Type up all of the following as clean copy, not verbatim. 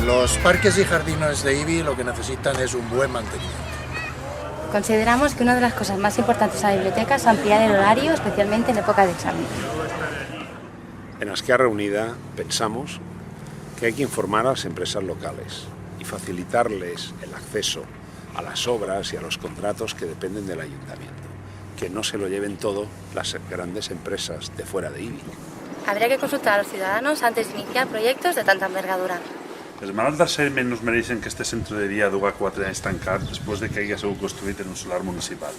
Los parques y jardines de IBI lo que necesitan es un buen mantenimiento. Consideramos que una de las cosas más importantes de la biblioteca es ampliar el horario, especialmente en época de examen. En Esquerra Unida pensamos que hay que informar a las empresas locales y facilitarles el acceso a las obras y a los contratos que dependen del ayuntamiento. Que no se lo lleven todo las grandes empresas de fuera de IBI. Habría que consultar a los ciudadanos antes de iniciar proyectos de tanta envergadura. Els malalts d'Alzheimer no es mereixen que este centre de dia duga 4 anys tancat després de que hagi sigut construït en un solar municipal.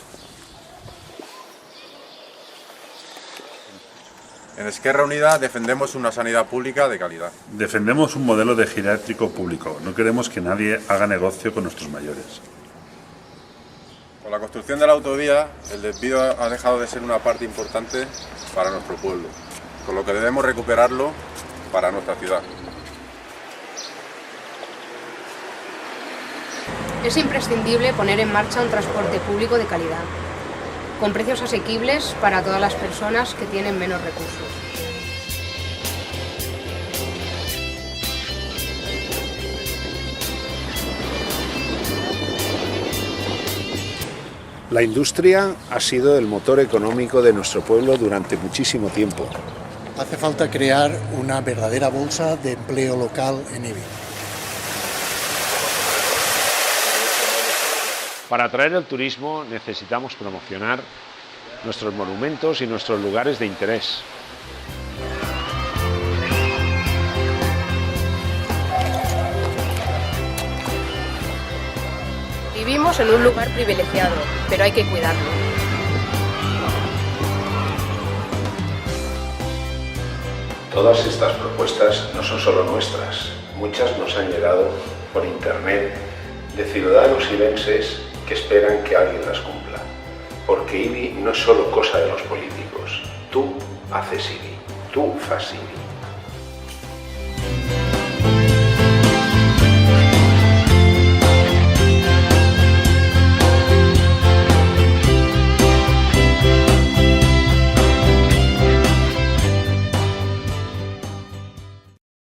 En Esquerra Unida defendemos una sanidad pública de calidad. Defendemos un modelo de geriátrico público. No queremos que nadie haga negocio con nuestros mayores. Con la construcción de la autovía, el desvío ha dejado de ser una parte importante para nuestro pueblo, con lo que debemos recuperarlo para nuestra ciudad. Es imprescindible poner en marcha un transporte público de calidad, con precios asequibles para todas las personas que tienen menos recursos. La industria ha sido el motor económico de nuestro pueblo durante muchísimo tiempo. Hace falta crear una verdadera bolsa de empleo local en IBI. Para atraer el turismo necesitamos promocionar nuestros monumentos y nuestros lugares de interés. Vivimos en un lugar privilegiado, pero hay que cuidarlo. Todas estas propuestas no son solo nuestras, muchas nos han llegado por internet de ciudadanos ibenses que esperan que alguien las cumpla. Porque IBI no es solo cosa de los políticos. Tú haces IBI, tú fas IBI.